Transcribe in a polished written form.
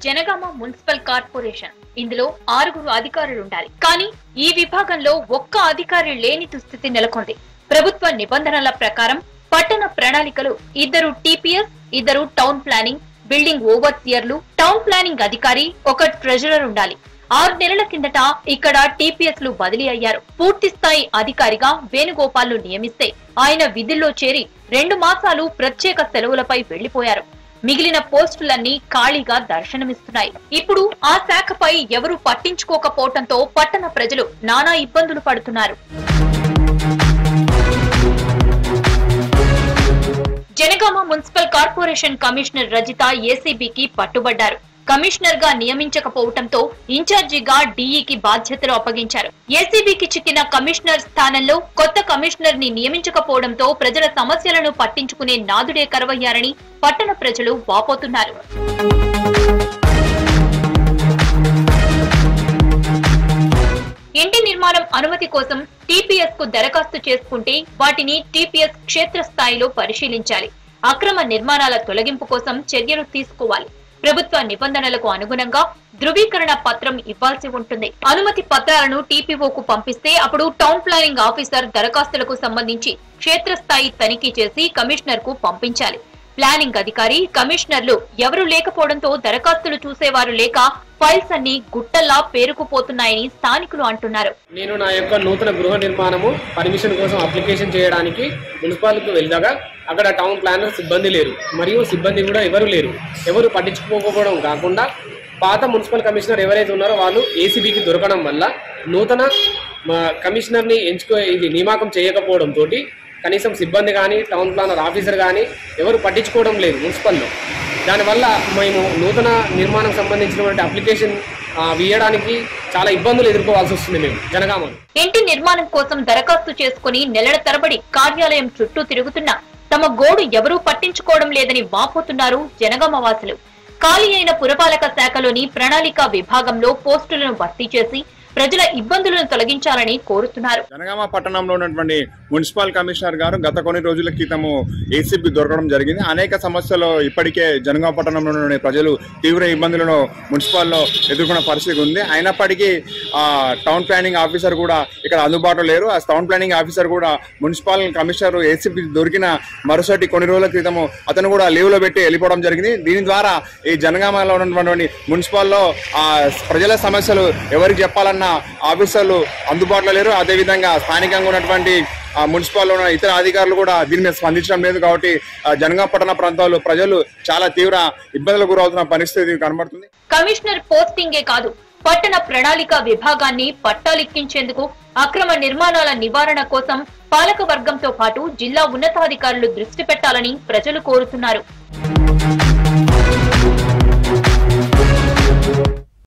Janagama municipal corporation. ఇందులో 6 అధికారులు ఉండాలి. కానీ ఈ విభాగంలో ఒక్క అధికారి లేని దుస్థితి నెలకొంది. ప్రభుత్వ నిబంధనల ప్రకారం పట్టణ ప్రణాళికలు 2 టీపీఎస్, 2 టౌన్ ప్లానింగ్, బిల్డింగ్ ఓవర్సియర్లు, టౌన్ ప్లానింగ్ అధికారి, 1 ట్రెజరర్ ఉండాలి. 6 నెలల కిందట ఇక్కడ టీపీఎస్ లు బదిలీ అయ్యారు. పూర్తి స్థాయి అధికారిగా వేణుగోపాల్ ను నియమిస్తే ఆయన విధుల్లో చేరి 2 మాసాలు ప్రత్యేక సెలవులపై వెళ్లిపోయారు. మిగిలిన పోస్టులన్నీ ఖాళీగా దర్శనమిస్తున్నాయి. ఇప్పుడు ఆ శాఖపై ఎవరూ పట్టించుకోకపోవడంతో పట్టణ ప్రజలు నానా ఇబ్బందులు పడుతున్నారు. Jangaon municipal corporation commissioner Rajitha ఏసీబీకి పట్టుబడ్డారు. కమిషనర్ గా నియమించకపోవడంతో ఇన్ఛార్జిగా డీఈకి బాధ్యతలు అప్పగించారు. ఏసీబీకి చిక్కిన కమిషనర్ స్థానంలో కొత్త కమిషనర్ ని నియమించకపోవడంతో ప్రజల సమస్యలను పట్టించుకునే నాదుడే కరువయ్యారని పట్టణ ప్రజలు వాపోతున్నారు. ఇంటి నిర్మాణం అనుమతి కోసం టీపీఎస్ కు దరఖాస్తు చేసుకుంటే వాటిని టీపీఎస్ క్షేత్రస్థాయిలో పరిశీలించాలి. అక్రమ నిర్మాణాల తొలగింపు కోసం చర్యలు తీసుకోవాలి. ప్రభుత్వ నిబంధనలకు అనుగుణంగా ధృవీకరణ పత్రం ఇవ్వాల్సి ఉంటుంది. అనుమతి పత్రాలను టీపీఓకు పంపిస్తే అప్పుడు టౌన్ ప్లానింగ్ ఆఫీసర్ దరఖాస్తులకు సంబంధించి క్షేత్రస్థాయి తనిఖీ చేసి కమిషనర్ కు పంపించాలి. ప్లానింగ్ అధికారి, కమిషనర్లు ఎవరూ లేకపోవడంతో దరఖాస్తులు చూసేవారు లేక ఫైల్స్ అన్ని గుట్టల్లా పేరుకుపోతున్నాయని స్థానికులు అంటున్నారు. నేను నా యొక్క నూతన గృహ నిర్మాణము పర్మిషన్ కోసం అప్లికేషన్ చేయడానికి మున్సిపాలిటీకి వెళ్ళగా అక్కడ టౌన్ ప్లానర్ సిబ్బంది లేరు, మరియు సిబ్బంది కూడా ఎవరు లేరు. ఎవరు పట్టించుకోకపోవడం కాకుండా పాత మున్సిపల్ కమిషనర్ ఎవరైతే ఉన్నారో వాళ్ళు ఏసీబీకి దొరకడం వల్ల నూతన కమిషనర్ని నియామకం చేయకపోవడంతో కనీసం సిబ్బంది కానీ టౌన్ ప్లానర్ ఆఫీసర్ కానీ ఎవరు పట్టించుకోవడం లేదు మున్సిపల్లో. దానివల్ల మేము నూతన నిర్మాణం సంబంధించినటువంటి అప్లికేషన్ వేయడానికి చాలా ఇబ్బందులు ఎదుర్కోవాల్సి వస్తుంది. మేము జనగామ ఇంటి నిర్మాణం కోసం దరఖాస్తు చేసుకుని నెలల తరబడి కార్యాలయం చుట్టూ తిరుగుతున్నా తమ గోడు ఎవరూ పట్టించుకోవడం లేదని వాపోతున్నారు జనగామ వాసులు. ఖాళీ అయిన పురపాలక శాఖలోని ప్రణాళిక విభాగంలో పోస్టులను భర్తీ చేసి ప్రజల ఇబ్బందులను తొలగించాలని కోరుతున్నారు. జనగామ పట్టణంలో ఉన్నటువంటి మున్సిపల్ కమిషనర్ గారు గత కొన్ని రోజుల క్రితము ఏసీబీ దొరకడం జరిగింది. అనేక సమస్యలు ఇప్పటికే జనగామ పట్టణంలో ప్రజలు తీవ్ర ఇబ్బందులను మున్సిపాల్లో ఎదుర్కొన్న పరిస్థితి ఉంది. అయినప్పటికీ టౌన్ ప్లానింగ్ ఆఫీసర్ కూడా ఇక్కడ అందుబాటులో లేరు. ఆ టౌన్ ప్లానింగ్ ఆఫీసర్ కూడా మున్సిపల్ కమిషనర్ ఏసీబీ దొరికిన మరుసటి కొన్ని రోజుల క్రితము అతను కూడా లీవ్లో పెట్టి వెళ్ళిపోవడం జరిగింది. దీని ద్వారా ఈ జనగామలో ఉన్నటువంటి మున్సిపాల్లో ప్రజల సమస్యలు ఎవరికి చెప్పాలన్న ఆఫీసర్లు అందుబాటులో లేరు. అదేవిధంగా స్థానికంగా ఉన్నటువంటి మున్సిపాల్లో ఉన్న ఇతర అధికారులు కూడా దీని మీద స్పందించడం లేదు. కాబట్టి జనగామ పట్టణ ప్రాంతాల్లో ప్రజలు చాలా తీవ్ర ఇబ్బందులకు గురవుతున్న పరిస్థితి కనబడుతుంది. కమిషనర్ పోస్టింగే కాదు, పట్టణ ప్రణాళిక విభాగాన్ని పట్టాలెక్కించేందుకు అక్రమ నిర్మాణాల నివారణ కోసం పాలక వర్గంతో పాటు జిల్లా ఉన్నతాధికారులు దృష్టి పెట్టాలని ప్రజలు కోరుతున్నారు.